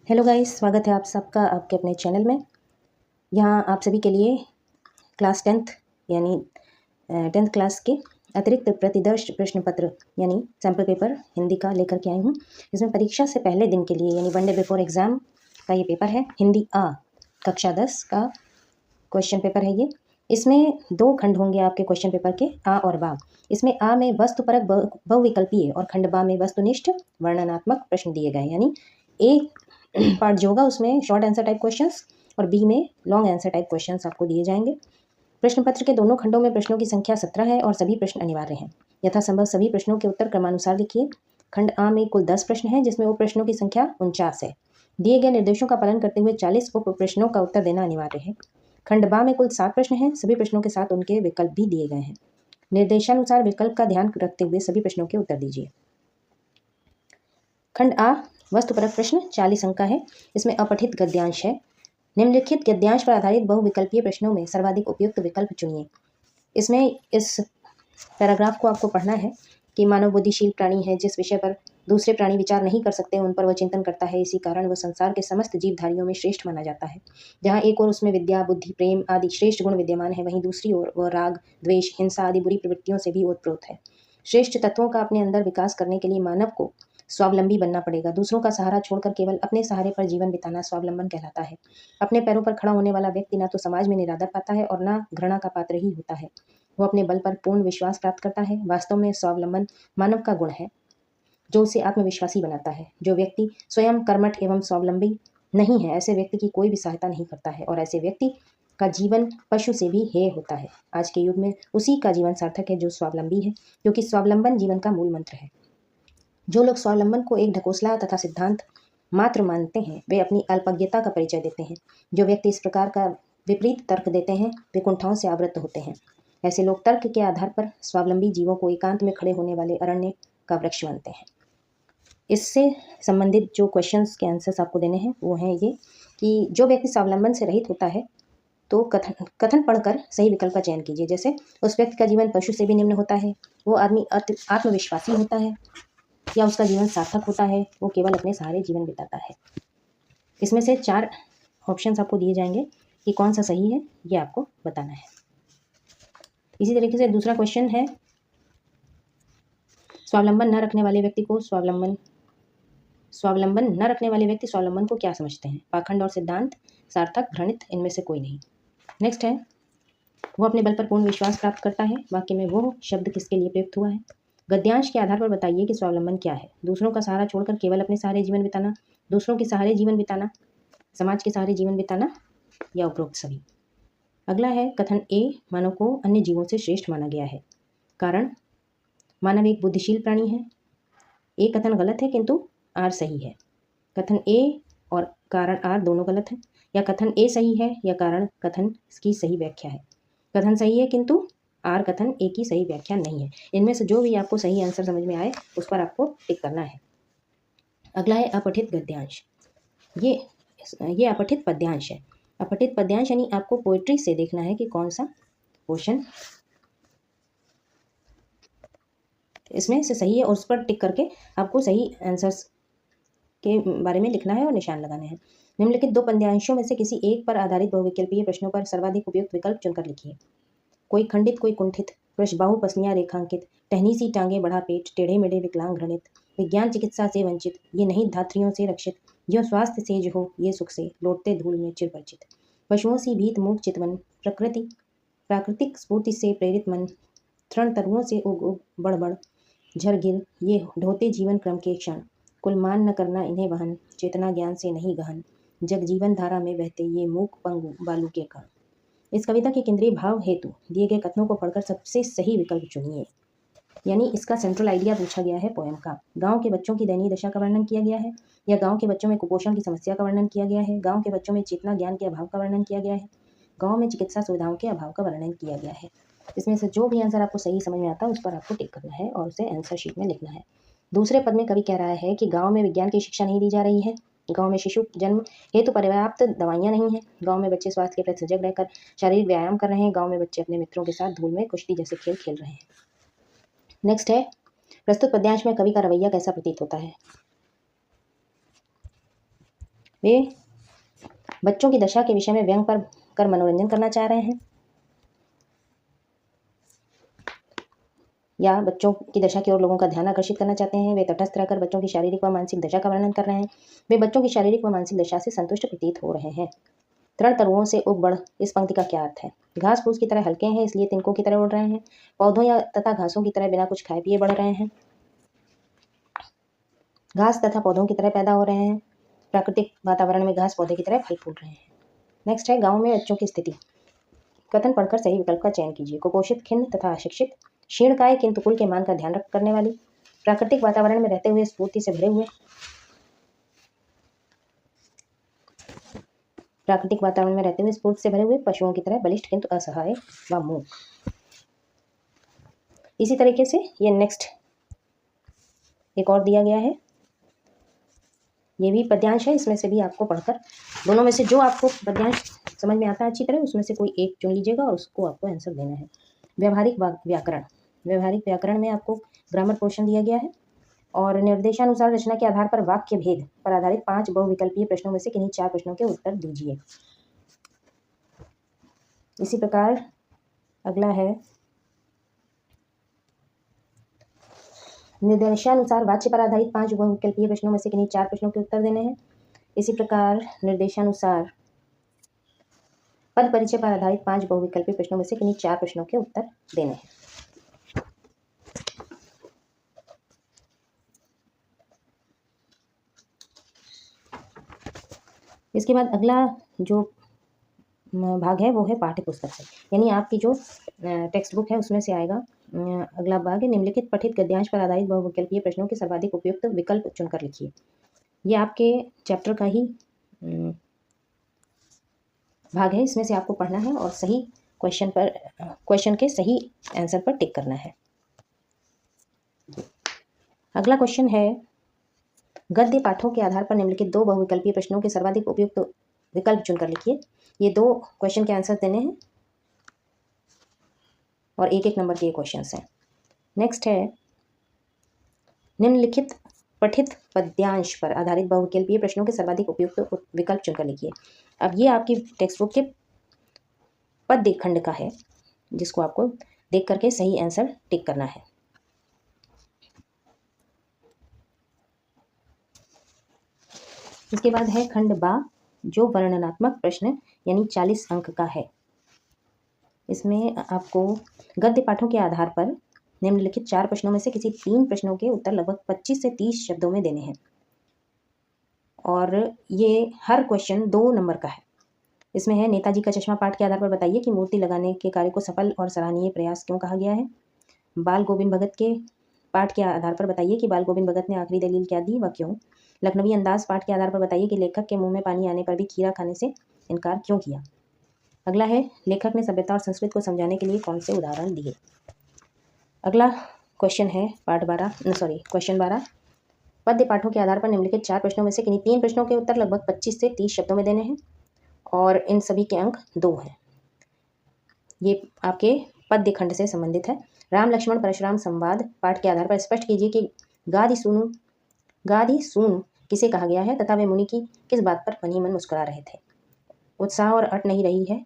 Hello guys, स्वागत है आप सबका आपके अपने चैनल में। यहाँ आप सभी के लिए क्लास 10th यानी 10th क्लास के अतिरिक्त प्रतिदर्श प्रश्न पत्र यानी सैम्पल पेपर हिंदी का लेकर के आई हूँ। इसमें परीक्षा से पहले दिन के लिए यानी 1 डे बिफोर एग्ज़ाम का ये पेपर है। हिंदी आ कक्षा 10 का क्वेश्चन पेपर है ये। इसमें 2 खंड होंगे आपके क्वेश्चन पेपर के, आ और बा। इसमें आ में वस्तुपरक बहुविकल्पीय और खंड बा में वस्तुनिष्ठ वर्णनात्मक प्रश्न दिए गए, यानी ए पार्ट जो होगा उसमें शॉर्ट आंसर टाइप क्वेश्चंस और बी में लॉन्ग आंसर टाइप क्वेश्चंस आपको दिए जाएंगे। प्रश्न पत्र के दोनों खंडों में प्रश्नों की संख्या 17 है और सभी प्रश्न अनिवार्य हैं। यथासंभव सभी प्रश्नों के उत्तर क्रमानुसार लिखिए। खंड आ में कुल 10 प्रश्न हैं, जिसमें उप प्रश्नों की संख्या 49 है। दिए गए निर्देशों का पालन करते हुए 40 उप प्रश्नों का उत्तर देना अनिवार्य है। खंड बा में कुल 7 प्रश्न हैं, सभी प्रश्नों के साथ उनके विकल्प भी दिए गए हैं। निर्देशानुसार विकल्प का ध्यान रखते हुए सभी प्रश्नों के उत्तर दीजिए। खंड आ वस्तुपरक प्रश्न 40 अंक का है। इसमें अपठित गद्यांश है। निम्नलिखित गद्यांश पर आधारित बहुविकल्पीय प्रश्नों में सर्वाधिक उपयुक्त विकल्प चुनिए। इसमें इस पैराग्राफ को आपको पढ़ना है कि मानव बुद्धिशील प्राणी है। जिस विषय पर दूसरे प्राणी विचार नहीं कर सकते उन पर वह चिंतन करता है। इसी कारण वह संसार के समस्त जीवधारियों में श्रेष्ठ माना जाता है। जहाँ एक ओर उसमें विद्या, बुद्धि, प्रेम आदि श्रेष्ठ गुण विद्यमान है, वहीं दूसरी ओर वह राग, द्वेष, हिंसा आदि बुरी प्रवृत्तियों से भी ओतप्रोत है। श्रेष्ठ तत्वों का अपने अंदर विकास करने के लिए मानव को स्वावलंबी बनना पड़ेगा। दूसरों का सहारा छोड़कर केवल अपने सहारे पर जीवन बिताना स्वावलंबन कहलाता है। अपने पैरों पर खड़ा होने वाला व्यक्ति न तो समाज में निरादर पाता है और न घृणा का पात्र ही होता है। वो अपने बल पर पूर्ण विश्वास प्राप्त करता है। वास्तव में स्वावलंबन मानव का गुण है जो उसे आत्मविश्वासी बनाता है। जो व्यक्ति स्वयं कर्मठ एवं स्वावलंबी नहीं है, ऐसे व्यक्ति की कोई भी सहायता नहीं करता है और ऐसे व्यक्ति का जीवन पशु से भी हेय होता है। आज के युग में उसी का जीवन सार्थक है जो स्वावलंबी है, क्योंकि स्वावलंबन जीवन का मूल मंत्र है। जो लोग स्वावलंबन को एक ढकोसला तथा सिद्धांत मात्र मानते हैं, वे अपनी अल्पज्ञता का परिचय देते हैं। जो व्यक्ति इस प्रकार का विपरीत तर्क देते हैं, वे कुंठाओं से आवृत्त होते हैं। ऐसे लोग तर्क के आधार पर स्वावलंबी जीवों को एकांत में खड़े होने वाले अरण्य का वृक्ष मानते हैं। इससे संबंधित जो क्वेश्चंस के आंसर्स आपको देने हैं वो हैं ये कि जो व्यक्ति स्वावलंबन से रहित होता है तो कथन पढ़कर सही विकल्प का चयन कीजिए। जैसे उस व्यक्ति का जीवन पशु से भी निम्न होता है, वो आदमी आत्मविश्वासी होता है, या उसका जीवन सार्थक होता है, वो केवल अपने सहारे जीवन बिताता है। इसमें से 4 ऑप्शंस आपको दिए जाएंगे कि कौन सा सही है, ये आपको बताना है। इसी तरीके से दूसरा क्वेश्चन है, स्वावलंबन न रखने वाले व्यक्ति स्वावलंबन को क्या समझते हैं? पाखंड और सिद्धांत, सार्थक, घृणित, इनमें से कोई नहीं। नेक्स्ट है, वो अपने बल पर पूर्ण विश्वास प्राप्त करता है। वाक्य में वो शब्द किसके लिए प्रयुक्त हुआ है? गद्यांश के आधार पर बताइए कि स्वावलंबन क्या है? दूसरों का सहारा छोड़कर केवल अपने सहारे जीवन बिताना, दूसरों के सहारे जीवन बिताना, समाज के सहारे जीवन बिताना, या उपरोक्त सभी। अगला है कथन ए, मानव को अन्य जीवों से श्रेष्ठ माना गया है। कारण, मानव एक बुद्धिशील प्राणी है। ए कथन गलत है किंतु आर सही है। कथन ए और कारण आर दोनों गलत है, या कथन ए सही है या कारण कथन की सही व्याख्या है। कथन सही है किंतु आर कथन ए की सही व्याख्या नहीं है। इनमें से जो भी आपको सही आंसर समझ में आए उस पर आपको टिक करना है। अगला है अपठित गद्यांश। ये अपठित पद्यांश है। अपठित पद्यांश यानी आपको पोएट्री से देखना है कि कौन सा क्वेश्चन इसमें से सही है और उस पर टिक करके आपको सही आंसर्स के बारे में लिखना है और निशान लगाने हैं। निम्नलिखित 2 पद्यांशों में से किसी एक पर आधारित बहुविकल्पीय प्रश्नों पर सर्वाधिक उपयुक्त विकल्प चुनकर लिखिए। कोई खंडित कोई कुंठित, वृषबाहु पसलियाँ रेखांकित, टहनी सी टांगे बड़ा पेट, टेढ़े मेढ़े विकलांग घृणित, विज्ञान चिकित्सा से वंचित, ये नहीं धात्रियों से रक्षित, जो स्वास्थ्य सेज हो ये सुख से, लौटते धूल में चिर परिचित, पशुओं सी भीत मूक चितवन, प्राकृतिक स्फूर्ति से प्रेरित मन, तृण तरुओं से उग उग बढ़ बढ़ झर गिर, ये ढोते जीवन क्रम के क्षण, कुल मान न करना इन्हें वहन, चेतना ज्ञान से नहीं गहन, जग जीवन धारा में बहते ये मूक पंगु बालू के कण। इस कविता के केंद्रीय भाव हेतु दिए गए कथनों को पढ़कर सबसे सही विकल्प चुनिए। यानी इसका सेंट्रल आइडिया पूछा गया है पोएम का। गांव के बच्चों की दयनीय दशा का वर्णन किया गया है, या गांव के बच्चों में कुपोषण की समस्या का वर्णन किया गया है, गांव के बच्चों में चेतना ज्ञान के अभाव का वर्णन किया गया है, गांव में चिकित्सा सुविधाओं के अभाव का वर्णन किया गया है। इसमें से जो भी आंसर आपको सही समझ में आता है उस पर आपको टिक करना है और उसे आंसर शीट में लिखना है। दूसरे पद में कवि कह रहा है कि गाँव में विज्ञान की शिक्षा नहीं दी जा रही है, गांव में शिशु जन्म हेतु पर्याप्त दवाइयां नहीं हैं, गांव में बच्चे स्वास्थ्य के प्रति सजग रहकर शारीरिक व्यायाम कर रहे हैं, गांव में बच्चे अपने मित्रों के साथ धूल में कुश्ती जैसे खेल खेल रहे हैं। नेक्स्ट है, प्रस्तुत पद्यांश में कवि का रवैया कैसा प्रतीत होता है? वे बच्चों की दशा के विषय में व्यंग पर कर मनोरंजन करना चाह रहे हैं, या बच्चों की दशा की ओर लोगों का ध्यान आकर्षित करना चाहते हैं। वे तटस्थ रहकर बच्चों की शारीरिक व मानसिक दशा का वर्णन कर रहे हैं। वे बच्चों की शारीरिक व मानसिक दशा से संतुष्ट प्रतीत हो रहे हैं। तृण तरुओं से उग बढ़, इस पंक्ति का क्या अर्थ है? घास फूस की तरह हल्के हैं, इसलिए तिनकों की तरह उड़ रहे हैं। पौधों या तथा घासों की तरह बिना कुछ खाए पिए बढ़ रहे हैं। घास तथा पौधों की तरह पैदा हो रहे हैं। प्राकृतिक वातावरण में घास पौधे की तरह फल फूल रहे हैं। नेक्स्ट है गाँव में बच्चों की स्थिति। कथन पढ़कर सही विकल्प का चयन कीजिए। कुपोषित, खिन्न तथा अशिक्षित, क्षीणकाय किंतु कुल के मान का ध्यान करने वाली, प्राकृतिक वातावरण में रहते हुए स्फूर्ति से भरे हुए, प्राकृतिक वातावरण में रहते हुए स्फूर्ति से भरे हुए, पशुओं की तरह बलिष्ठ किंतु असहाय व मूक। इसी तरीके से ये नेक्स्ट एक और दिया गया है, ये भी पद्यांश है। इसमें से भी आपको पढ़कर दोनों में से जो आपको पद्यांश समझ में आता है अच्छी तरह, उसमें से कोई एक चुन लीजिएगा और उसको आपको आंसर देना है। व्यवहारिक व्याकरण। व्यवहारिक व्याकरण में आपको ग्रामर पोर्शन दिया गया है और निर्देशानुसार रचना के आधार पर वाक्य भेद पर आधारित 5 बहुविकल्पीय प्रश्नों में से किन्हीं 4 प्रश्नों के उत्तर दीजिए। इसी प्रकार अगला है निर्देशानुसार वाच्य पर आधारित 5 बहुविकल्पीय प्रश्नों में से किन्हीं 4 प्रश्नों के उत्तर देने हैं। इसी प्रकार निर्देशानुसार पद परिचय पर आधारित 5 बहुविकल्पीय प्रश्नों में से किन्हीं 4 प्रश्नों के उत्तर देने हैं। इसके बाद अगला जो भाग है वो है पाठ्य पुस्तक से, यानी आपकी जो टेक्स्ट बुक है उसमें से आएगा। अगला भाग है निम्नलिखित पठित गद्यांश पर आधारित बहुविकल्पीय प्रश्नों के सर्वाधिक उपयुक्त विकल्प चुनकर लिखिए। ये आपके चैप्टर का ही भाग है, इसमें से आपको पढ़ना है और सही क्वेश्चन के सही आंसर पर टिक करना है। अगला क्वेश्चन है गद्य पाठों के आधार पर निम्नलिखित 2 बहुविकल्पीय प्रश्नों के सर्वाधिक उपयुक्त विकल्प चुनकर लिखिए। ये 2 क्वेश्चन के आंसर देने हैं और 1-1 नंबर के क्वेश्चन हैं। नेक्स्ट है निम्नलिखित पठित पद्यांश पर आधारित बहुविकल्पीय प्रश्नों के सर्वाधिक उपयुक्त विकल्प चुनकर लिखिए। अब ये आपकी टेक्स्ट बुक के पद्य खंड का है, जिसको आपको देख करके सही आंसर टिक करना है। इसके बाद है खंड बा, जो वर्णनात्मक प्रश्न यानी 40 अंक का है। इसमें आपको गद्य पाठों के आधार पर निम्नलिखित 4 प्रश्नों में से किसी 3 प्रश्नों के उत्तर लगभग 25 से 30 शब्दों में देने हैं और ये हर क्वेश्चन 2 नंबर का है। इसमें है नेताजी का चश्मा पाठ के आधार पर बताइए कि मूर्ति लगाने के कार्य को सफल और सराहनीय प्रयास क्यों कहा गया है। बाल गोविंद भगत के पाठ के आधार पर बताइए कि बाल गोविंद भगत ने आखिरी दलील क्या दी व क्यों। लखनवी अंदाज पाठ के आधार पर बताइए कि लेखक के मुंह में पानी आने पर भी खीरा खाने से इनकार क्यों किया। अगला है लेखक ने सभ्यता और संस्कृति को समझाने के लिए कौन से उदाहरण दिए। अगला क्वेश्चन है क्वेश्चन 12, पद्य पाठों के आधार पर निम्नलिखित 4 प्रश्नों में से किन्हीं 3 प्रश्नों के उत्तर लगभग 25 से 30 शब्दों में देने हैं और इन सभी के अंक 2 हैं। ये आपके पद्य खंड से संबंधित है। राम लक्ष्मण परशुराम संवाद पाठ के आधार पर स्पष्ट कीजिए कि गादि सूनु किसे कहा गया है तथा वे मुनि की किस बात पर मनी मन मुस्कुरा रहे थे। उत्साह और अट नहीं रही है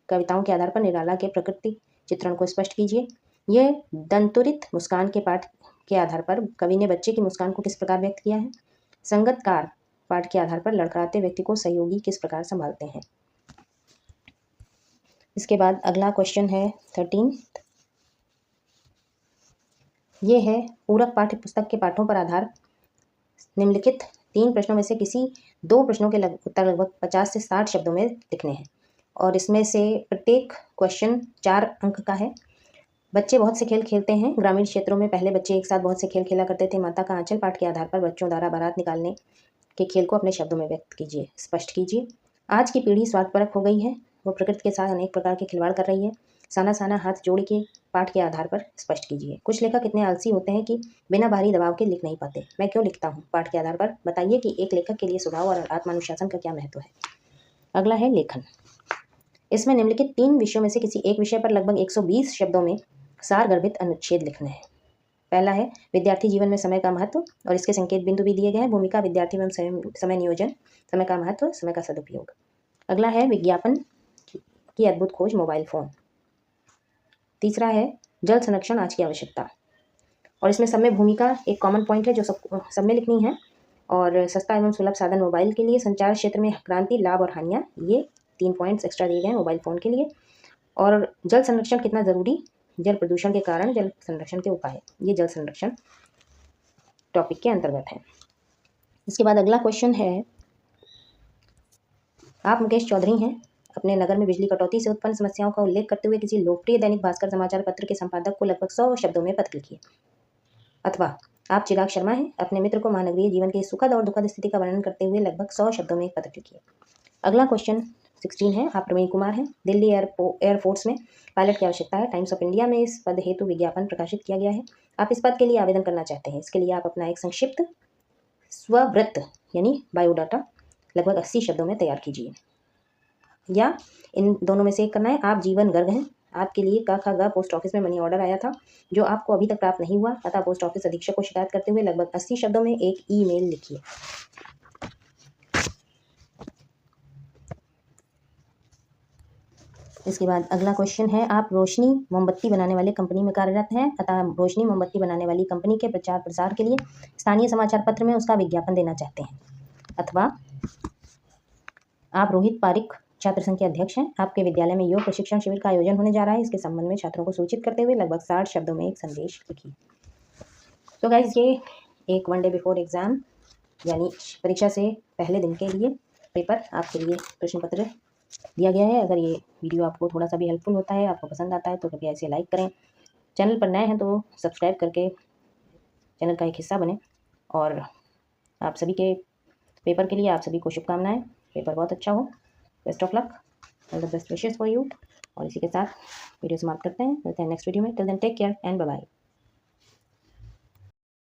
कविताओं के आधार पर निराला के प्रकृति चित्रण को स्पष्ट कीजिए। यह दंतुरित मुस्कान के पाठ के आधार पर कवि ने बच्चे की मुस्कान को किस प्रकार व्यक्त किया है। संगतकार पाठ के आधार पर लड़खड़ाते व्यक्ति को सहयोगी किस प्रकार संभालते हैं। इसके बाद अगला क्वेश्चन है 13, ये है पूरक पाठ्य पुस्तक के पाठों पर आधार निम्नलिखित 3 प्रश्नों में से किसी 2 प्रश्नों के उत्तर लगभग 50 से 60 शब्दों में लिखने हैं और इसमें से प्रत्येक क्वेश्चन 4 अंक का है। बच्चे बहुत से खेल खेलते हैं। ग्रामीण क्षेत्रों में पहले बच्चे एक साथ बहुत से खेल खेला करते थे। माता का आंचल पाठ के आधार पर बच्चों द्वारा बारात निकालने के खेल को अपने शब्दों में व्यक्त कीजिए, स्पष्ट कीजिए। आज की पीढ़ी स्वार्थपरक हो गई है, वो प्रकृति के साथ अनेक प्रकार के खिलवाड़ कर रही है। साना साना हाथ जोड़ के पाठ के आधार पर स्पष्ट कीजिए। कुछ लेखक इतने आलसी होते हैं कि बिना बाहरी दबाव के लिख नहीं पाते। मैं क्यों लिखता हूँ पाठ के आधार पर बताइए कि एक लेखक के लिए स्वभाव और आत्मानुशासन का क्या महत्व है। अगला है लेखन। इसमें निम्नलिखित 3 विषयों में से किसी एक विषय पर लगभग 120 शब्दों में सारगर्भित अनुच्छेद लिखने हैं। पहला है विद्यार्थी जीवन में समय का महत्व, और इसके संकेत बिंदु भी दिए गए हैं। भूमिका विद्यार्थी एवं समय नियोजन, समय का महत्व, समय का सदुपयोग। अगला है विज्ञापन की अद्भुत खोज, मोबाइल फ़ोन। तीसरा है जल संरक्षण आज की आवश्यकता, और इसमें सब में भूमिका एक कॉमन पॉइंट है जो सब में लिखनी है। और सस्ता एवं सुलभ साधन मोबाइल के लिए, संचार क्षेत्र में क्रांति, लाभ और हानियाँ, ये 3 पॉइंट्स एक्स्ट्रा दिए गए हैं मोबाइल फ़ोन के लिए। और जल संरक्षण कितना ज़रूरी, जल प्रदूषण के कारण जल संरक्षण के उपाय, ये जल संरक्षण टॉपिक के अंतर्गत है। इसके बाद अगला क्वेश्चन है, आप मुकेश चौधरी हैं, अपने नगर में बिजली कटौती से उत्पन्न समस्याओं का उल्लेख करते हुए किसी लोकप्रिय दैनिक भास्कर समाचार पत्र के संपादक को लगभग 100 शब्दों में पत्र लिखिए। अथवा आप चिराग शर्मा हैं, अपने मित्र को महानगरीय जीवन की सुखद और दुखद स्थिति का वर्णन करते हुए लगभग 100 शब्दों में एक पत्र लिखिए। अगला क्वेश्चन 16 है, आप प्रवीण कुमार हैं, दिल्ली एयरफोर्स में पायलट की आवश्यकता है। टाइम्स ऑफ इंडिया में इस पद हेतु विज्ञापन प्रकाशित किया गया है। आप इस पद के लिए आवेदन करना चाहते हैं। इसके लिए आप अपना एक संक्षिप्त स्ववृत्त यानी बायोडाटा लगभग 80 शब्दों में तैयार कीजिए, या इन दोनों में से एक करना है। आप जीवन गर्ग हैं, आपके लिए क पोस्ट ऑफिस में मनी ऑर्डर आया था जो आपको अभी तक प्राप्त नहीं हुआ, अतः पोस्ट ऑफिस अधीक्षक को शिकायत करते हुए लगभग 80 शब्दों में एक ईमेल लिखिए। इसके बाद अगला क्वेश्चन है, आप रोशनी मोमबत्ती बनाने वाले कंपनी में कार्यरत हैं, अतः रोशनी मोमबत्ती बनाने वाली कंपनी के प्रचार प्रसार के लिए स्थानीय समाचार पत्र में उसका विज्ञापन देना चाहते हैं। अथवा आप रोहित पारिक छात्र संघ के अध्यक्ष हैं, आपके विद्यालय में योग प्रशिक्षण शिविर का आयोजन होने जा रहा है, इसके संबंध में छात्रों को सूचित करते हुए लगभग 60 शब्दों में एक संदेश लिखिए। तो गाइज ये एक 1 डे बिफोर एग्जाम यानी परीक्षा से पहले दिन के लिए पेपर आपके लिए प्रश्न पत्र दिया गया है। अगर ये वीडियो आपको थोड़ा सा भी हेल्पफुल होता है, आपको पसंद आता है, तो कृपया इसे लाइक करें। चैनल पर नए हैं तो सब्सक्राइब करके चैनल का एक हिस्सा बने। और आप सभी के पेपर के लिए आप सभी को शुभकामनाएं, पेपर बहुत अच्छा हो। Best of luck, all the best wishes for you. और इसी के साथ वीडियो समाप्त करते हैं, मिलते हैं नेक्स्ट वीडियो में। Till then take care and bye bye.